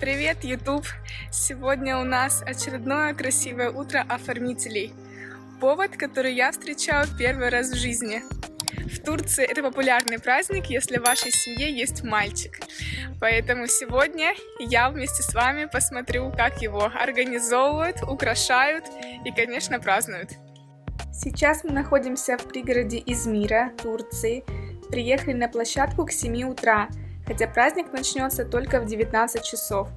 Привет, YouTube! Сегодня у нас очередное красивое утро оформителей. Повод, который я встречаю первый раз в жизни. В Турции это популярный праздник, если в вашей семье есть мальчик. Поэтому сегодня я вместе с вами посмотрю, как его организовывают, украшают и, конечно, празднуют. Сейчас мы находимся в пригороде Измира, Турции. Приехали на площадку к 7 утра, хотя праздник начнется только в 19 часов.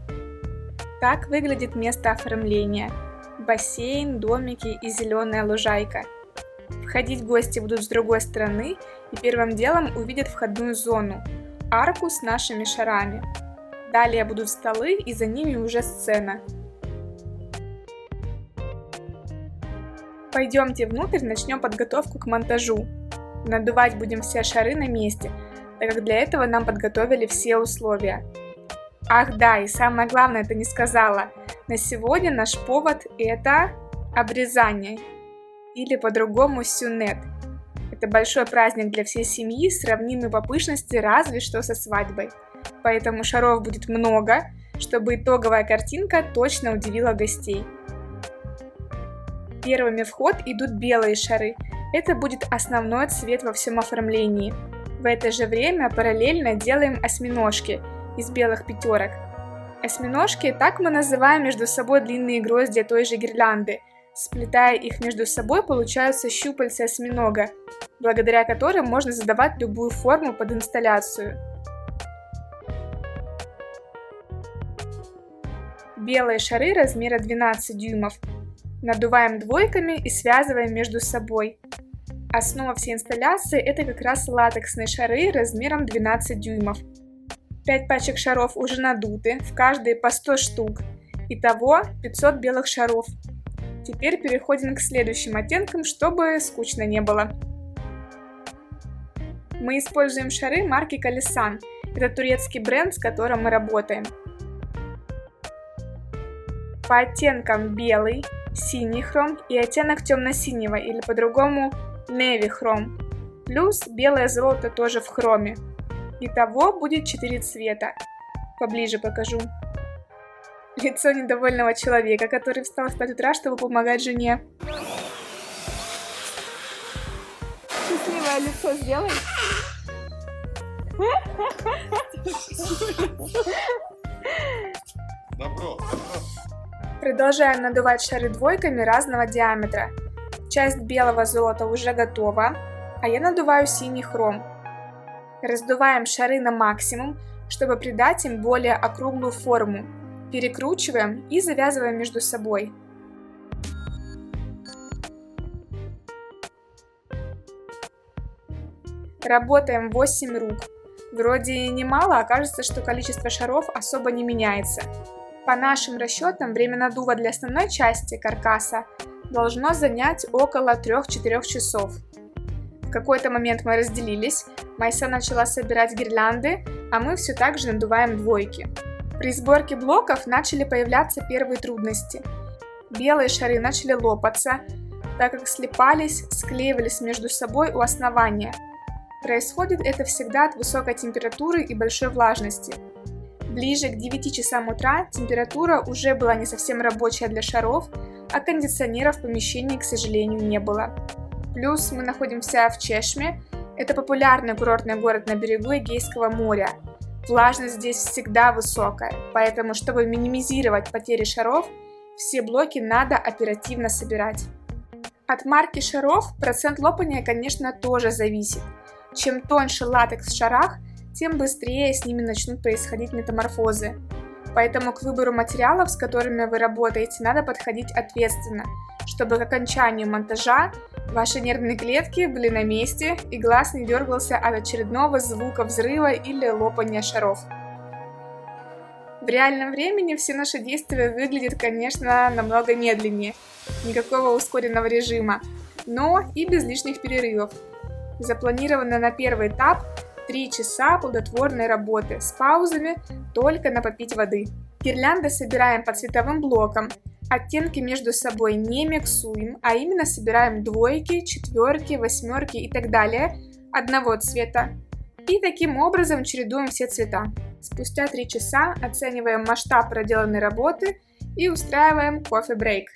Так выглядит место оформления. Бассейн, домики и зеленая лужайка. Входить гости будут с другой стороны и первым делом увидят входную зону – арку с нашими шарами. Далее будут столы и за ними уже сцена. Пойдемте внутрь, начнем подготовку к монтажу. Надувать будем все шары на месте, так как для этого нам подготовили все условия. Ах да, и самое главное, это не сказала. На сегодня наш повод – это обрезание, или по-другому сюнет. Это большой праздник для всей семьи, сравнимый по пышности разве что со свадьбой. Поэтому шаров будет много, чтобы итоговая картинка точно удивила гостей. Первыми в ход идут белые шары. Это будет основной цвет во всем оформлении. В это же время параллельно делаем осьминожки из белых пятерок. Осьминожки – так мы называем между собой длинные гроздья той же гирлянды. Сплетая их между собой, получаются щупальца осьминога, благодаря которым можно задавать любую форму под инсталляцию. Белые шары размера 12 дюймов. Надуваем двойками и связываем между собой. Основа всей инсталляции – это как раз латексные шары размером 12 дюймов. 5 пачек шаров уже надуты, в каждой по 100 штук. Итого 500 белых шаров. Теперь переходим к следующим оттенкам, чтобы скучно не было. Мы используем шары марки Колесан. Это турецкий бренд, с которым мы работаем. По оттенкам белый, синий хром и оттенок темно-синего, или по-другому navy хром. Плюс белое золото тоже в хроме. Итого будет 4 цвета. Поближе покажу. Лицо недовольного человека, который встал в 5 утра, чтобы помогать жене. Счастливое лицо сделай. Добро. Продолжаем надувать шары двойками разного диаметра. Часть белого золота уже готова, а я надуваю синий хром. Раздуваем шары на максимум, чтобы придать им более округлую форму. Перекручиваем и завязываем между собой. Работаем 8 рук. Вроде немало, а кажется, что количество шаров особо не меняется. По нашим расчетам, время надува для основной части каркаса должно занять около 3-4 часов. В какой-то момент мы разделились, Майса начала собирать гирлянды, а мы все так же надуваем двойки. При сборке блоков начали появляться первые трудности. Белые шары начали лопаться, так как слипались, склеивались между собой у основания. Происходит это всегда от высокой температуры и большой влажности. Ближе к 9 часам утра температура уже была не совсем рабочая для шаров, а кондиционера в помещении, к сожалению, не было. Плюс мы находимся в Чешме, это популярный курортный город на берегу Эгейского моря. Влажность здесь всегда высокая, поэтому, чтобы минимизировать потери шаров, все блоки надо оперативно собирать. От марки шаров процент лопания, конечно, тоже зависит. Чем тоньше латекс в шарах, тем быстрее с ними начнут происходить метаморфозы. Поэтому к выбору материалов, с которыми вы работаете, надо подходить ответственно, чтобы к окончанию монтажа ваши нервные клетки были на месте и глаз не дергался от очередного звука взрыва или лопания шаров. В реальном времени все наши действия выглядят, конечно, намного медленнее, никакого ускоренного режима, но и без лишних перерывов. Запланировано на первый этап 3 часа плодотворной работы с паузами только на попить воды. Гирлянды собираем по цветовым блокам. Оттенки между собой не миксуем, а именно собираем двойки, четверки, восьмерки и так далее одного цвета. И таким образом чередуем все цвета. Спустя 3 часа оцениваем масштаб проделанной работы и устраиваем кофе-брейк.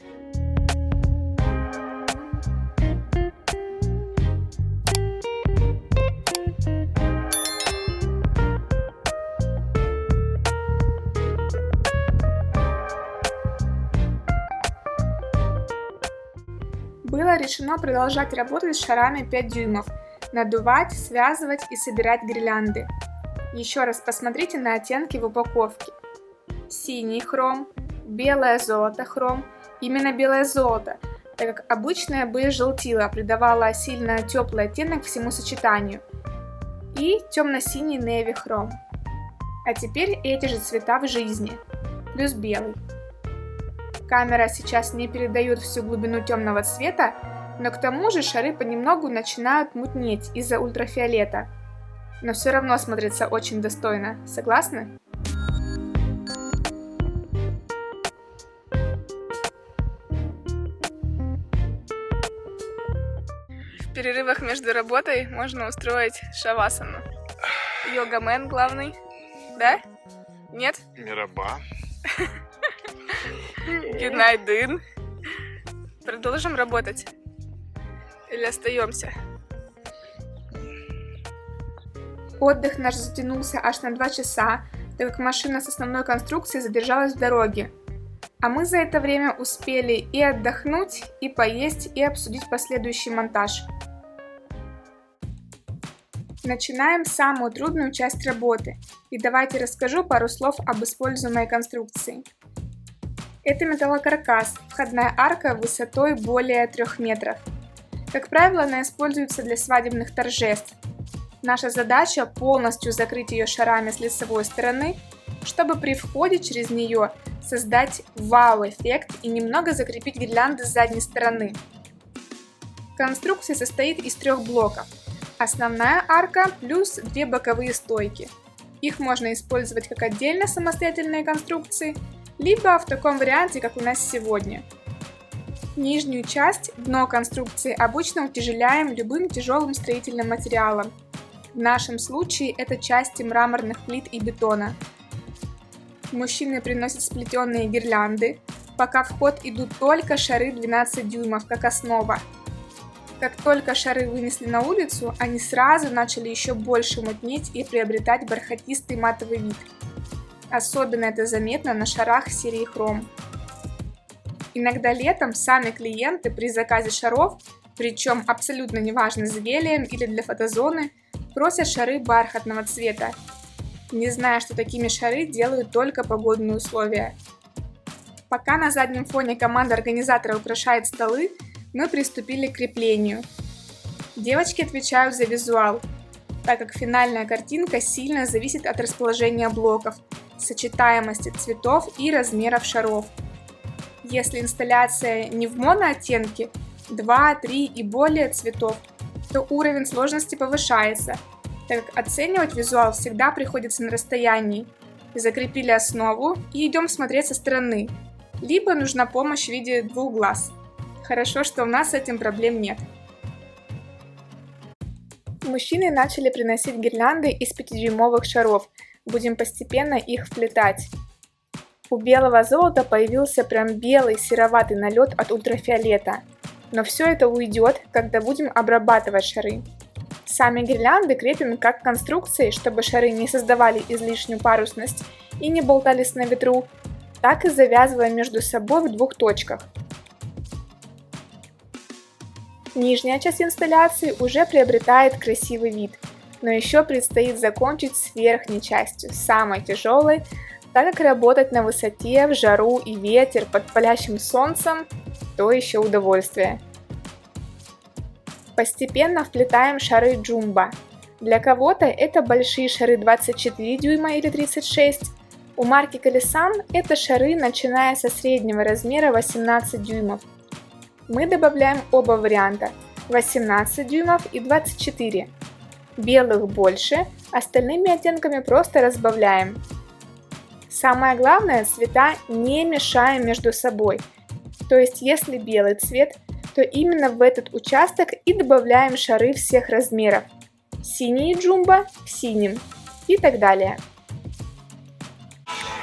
Было решено продолжать работать с шарами 5 дюймов, надувать, связывать и собирать гирлянды. Еще раз посмотрите на оттенки в упаковке. Синий хром, белое золото хром, именно белое золото, так как обычное бейж желтило придавало сильно теплый оттенок всему сочетанию. И темно-синий неви хром. А теперь эти же цвета в жизни, плюс белый. Камера сейчас не передает всю глубину темного цвета, но к тому же шары понемногу начинают мутнеть из-за ультрафиолета. Но все равно смотрится очень достойно, согласны? В перерывах между работой можно устроить шавасану. Йога-мен главный, да? Нет? Мираба. Гюнайдын. Продолжим работать? Или остаемся? Отдых наш затянулся аж на 2 часа, так как машина с основной конструкцией задержалась в дороге. А мы за это время успели и отдохнуть, и поесть, и обсудить последующий монтаж. Начинаем самую трудную часть работы. И давайте расскажу пару слов об используемой конструкции. Это металлокаркас, входная арка высотой более 3 метров. Как правило, она используется для свадебных торжеств. Наша задача полностью закрыть ее шарами с лицевой стороны, чтобы при входе через нее создать вау-эффект и немного закрепить гирлянды с задней стороны. Конструкция состоит из 3 блоков. Основная арка плюс 2 боковые стойки. Их можно использовать как отдельно самостоятельные конструкции, либо в таком варианте, как у нас сегодня. Нижнюю часть, дно конструкции, обычно утяжеляем любым тяжелым строительным материалом. В нашем случае это части мраморных плит и бетона. Мужчины приносят сплетенные гирлянды, пока в ход идут только шары 12 дюймов как основа. Как только шары вынесли на улицу, они сразу начали еще больше мутнеть и приобретать бархатистый матовый вид. Особенно это заметно на шарах серии хром. Иногда летом сами клиенты при заказе шаров, причем абсолютно неважно с гелием или для фотозоны, просят шары бархатного цвета, не зная, что такими шары делают только погодные условия. Пока на заднем фоне команда организатора украшает столы, мы приступили к креплению. Девочки отвечают за визуал, так как финальная картинка сильно зависит от расположения блоков, сочетаемости цветов и размеров шаров. Если инсталляция не в монооттенке, 2, 3 и более цветов, то уровень сложности повышается, так как оценивать визуал всегда приходится на расстоянии. Закрепили основу и идем смотреть со стороны, либо нужна помощь в виде 2 глаз. Хорошо, что у нас с этим проблем нет. Мужчины начали приносить гирлянды из 5-дюймовых шаров, будем постепенно их вплетать. У белого золота появился прям белый сероватый налет от ультрафиолета. Но все это уйдет, когда будем обрабатывать шары. Сами гирлянды крепим как конструкции, чтобы шары не создавали излишнюю парусность и не болтались на ветру, так и завязываем между собой в 2 точках. Нижняя часть инсталляции уже приобретает красивый вид, но еще предстоит закончить с верхней частью, самой тяжелой, так как работать на высоте, в жару и ветер под палящим солнцем – то еще удовольствие. Постепенно вплетаем шары джумбо. Для кого-то это большие шары 24 дюйма или 36. У марки Colisan это шары, начиная со среднего размера 18 дюймов. Мы добавляем оба варианта – 18 дюймов и 24. Белых больше, остальными оттенками просто разбавляем. Самое главное, цвета не мешаем между собой. То есть, если белый цвет, то именно в этот участок и добавляем шары всех размеров. Синие джумбо в синем и так далее.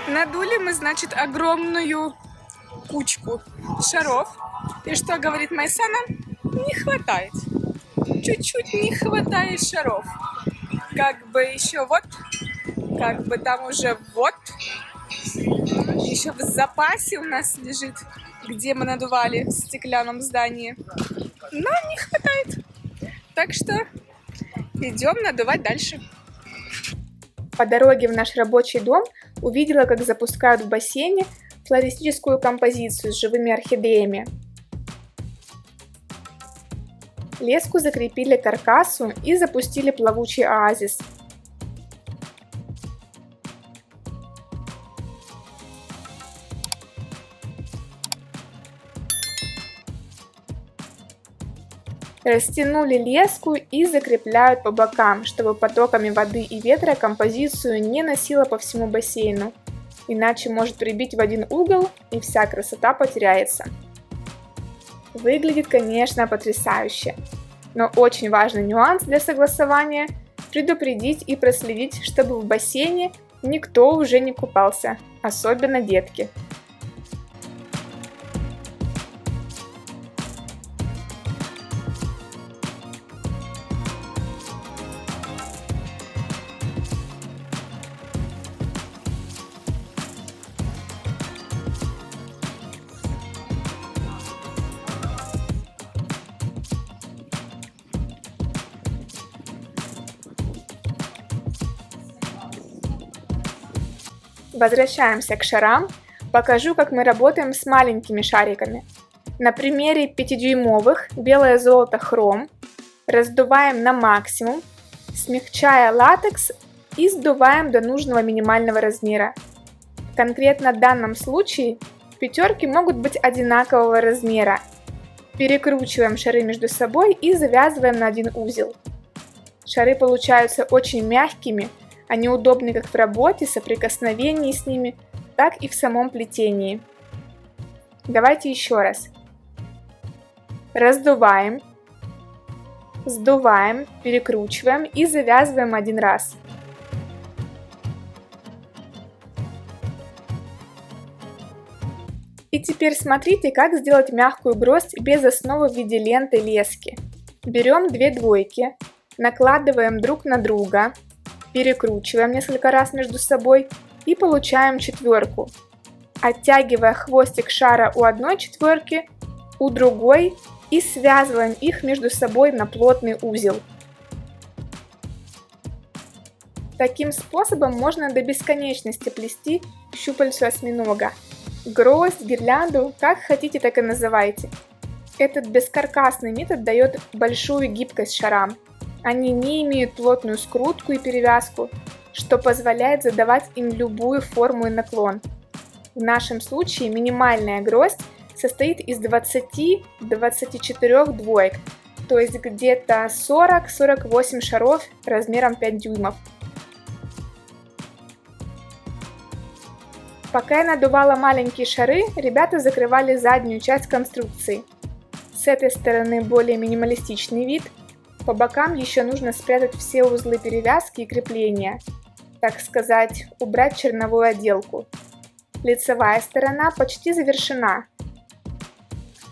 Надули мы, значит, огромную кучку шаров. И что говорит Майсана? Не хватает. Чуть-чуть не хватает шаров. Как бы еще вот, как бы там уже вот. Еще в запасе у нас лежит, где мы надували в стеклянном здании. Но не хватает. Так что идем надувать дальше. По дороге в наш рабочий дом увидела, как запускают в бассейне флористическую композицию с живыми орхидеями. Леску закрепили к каркасу и запустили плавучий оазис. Растянули леску и закрепляют по бокам, чтобы потоками воды и ветра композицию не носило по всему бассейну, иначе может прибить в один угол и вся красота потеряется. Выглядит, конечно, потрясающе, но очень важный нюанс для согласования – предупредить и проследить, чтобы в бассейне никто уже не купался, особенно детки. Возвращаемся к шарам. Покажу, как мы работаем с маленькими шариками. На примере 5-дюймовых белое золото хром раздуваем на максимум, смягчая латекс и сдуваем до нужного минимального размера. Конкретно в данном случае пятерки могут быть одинакового размера. Перекручиваем шары между собой и завязываем на один узел. Шары получаются очень мягкими. Они удобны как в работе, соприкосновении с ними, так и в самом плетении. Давайте еще раз. Раздуваем, сдуваем, перекручиваем и завязываем один раз. И теперь смотрите, как сделать мягкую гроздь без основы в виде ленты лески. Берем 2 двойки, накладываем друг на друга, перекручиваем несколько раз между собой и получаем четверку, оттягивая хвостик шара у одной четверки, у другой и связываем их между собой на плотный узел. Таким способом можно до бесконечности плести щупальцу осьминога. Гроздь, гирлянду, как хотите, так и называйте. Этот бескаркасный метод дает большую гибкость шарам. Они не имеют плотную скрутку и перевязку, что позволяет задавать им любую форму и наклон. В нашем случае минимальная гроздь состоит из 20-24 двоек, то есть где-то 40-48 шаров размером 5 дюймов. Пока я надувала маленькие шары, ребята закрывали заднюю часть конструкции. С этой стороны более минималистичный вид. По бокам еще нужно спрятать все узлы перевязки и крепления, так сказать, убрать черновую отделку. Лицевая сторона почти завершена.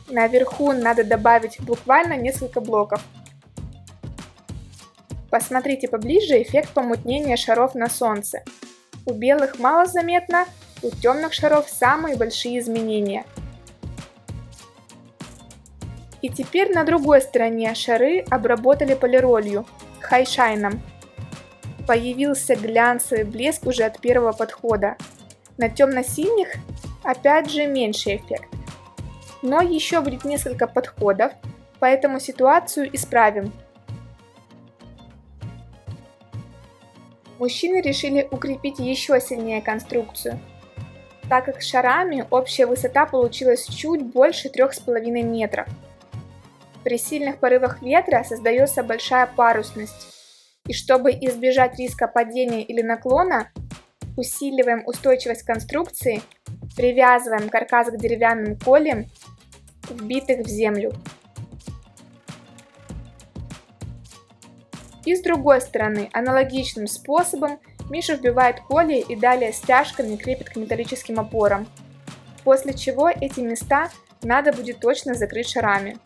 Наверху надо добавить буквально несколько блоков. Посмотрите поближе эффект помутнения шаров на солнце. У белых мало заметно, у темных шаров самые большие изменения. И теперь на другой стороне шары обработали полиролью, хайшайном. Появился глянцевый блеск уже от первого подхода. На темно-синих опять же меньший эффект. Но еще будет несколько подходов, поэтому ситуацию исправим. Мужчины решили укрепить еще сильнее конструкцию, так как с шарами общая высота получилась чуть больше 3,5 метров. При сильных порывах ветра создается большая парусность, и чтобы избежать риска падения или наклона, усиливаем устойчивость конструкции, привязываем каркас к деревянным кольям, вбитых в землю. И с другой стороны, аналогичным способом Миша вбивает поле и далее стяжками крепит к металлическим опорам, после чего эти места надо будет точно закрыть шарами.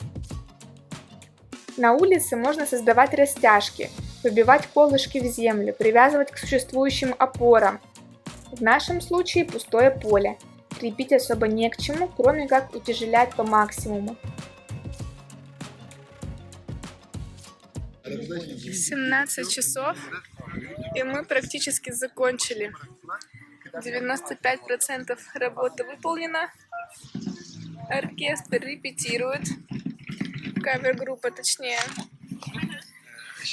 На улице можно создавать растяжки, выбивать колышки в землю, привязывать к существующим опорам. В нашем случае пустое поле. Крепить особо не к чему, кроме как утяжелять по максимуму. 17 часов, и мы практически закончили. 95% работы выполнено. Оркестр репетирует. Кавер-группа точнее.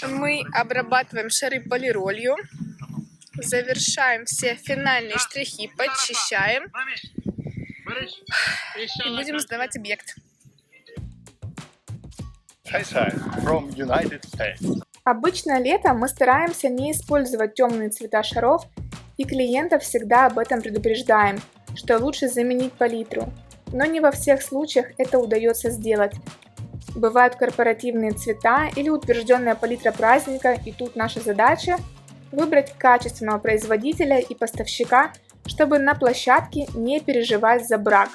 Мы обрабатываем шары полиролью. Завершаем все финальные штрихи, подчищаем. И будем сдавать объект. From United States. Обычно летом мы стараемся не использовать темные цвета шаров, и клиентов всегда об этом предупреждаем, что лучше заменить палитру. Но не во всех случаях это удается сделать. Бывают корпоративные цвета или утвержденная палитра праздника, и тут наша задача выбрать качественного производителя и поставщика, чтобы на площадке не переживать за брак.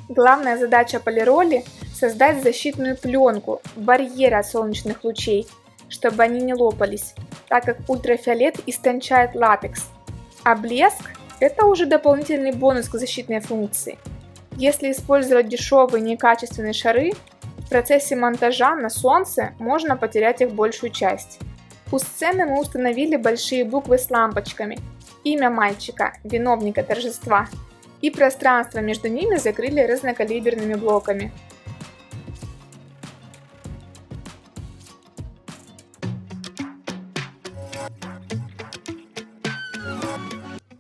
Главная задача полироли – создать защитную пленку, барьер от солнечных лучей, чтобы они не лопались, так как ультрафиолет истончает латекс. А блеск – это уже дополнительный бонус к защитной функции. Если использовать дешевые некачественные шары, в процессе монтажа на солнце можно потерять их большую часть. У сцены мы установили большие буквы с лампочками, имя мальчика, виновника торжества, и пространство между ними закрыли разнокалиберными блоками.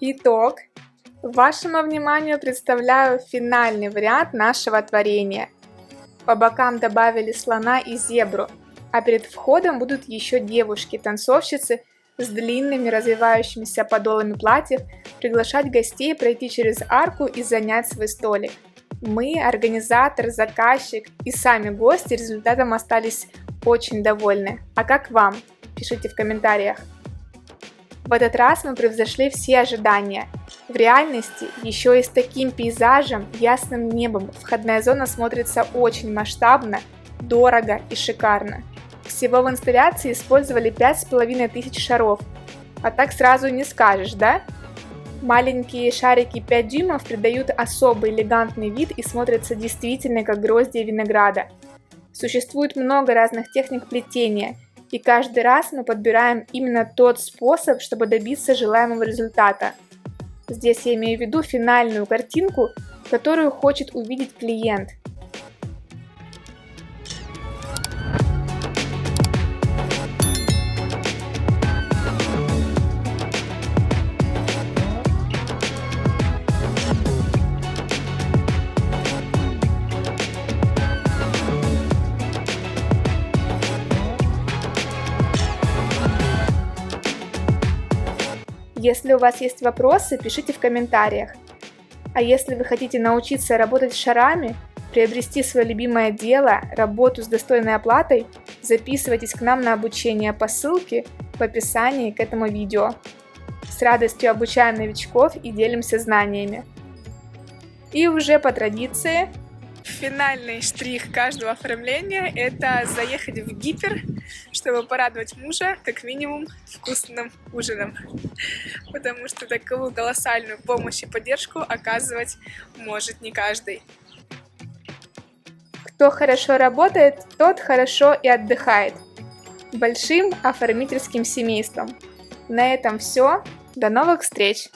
Итог. Вашему вниманию представляю финальный вариант нашего творения. По бокам добавили слона и зебру, а перед входом будут еще девушки-танцовщицы с длинными развивающимися подолами платьев приглашать гостей пройти через арку и занять свой столик. Мы, организатор, заказчик и сами гости результатом остались очень довольны. А как вам? Пишите в комментариях. В этот раз мы превзошли все ожидания. В реальности, еще и с таким пейзажем, ясным небом, входная зона смотрится очень масштабно, дорого и шикарно. Всего в инсталляции использовали 5500 шаров. А так сразу не скажешь, да? Маленькие шарики 5 дюймов придают особый элегантный вид и смотрятся действительно как гроздья винограда. Существует много разных техник плетения, и каждый раз мы подбираем именно тот способ, чтобы добиться желаемого результата. Здесь я имею в виду финальную картинку, которую хочет увидеть клиент. Если у вас есть вопросы, пишите в комментариях. А если вы хотите научиться работать с шарами, приобрести свое любимое дело, работу с достойной оплатой, записывайтесь к нам на обучение по ссылке в описании к этому видео. С радостью обучаем новичков и делимся знаниями. И уже по традиции, финальный штрих каждого оформления – это заехать в гипер, чтобы порадовать мужа как минимум вкусным ужином. Потому что такую колоссальную помощь и поддержку оказывать может не каждый. Кто хорошо работает, тот хорошо и отдыхает. Большим оформительским семейством. На этом все. До новых встреч!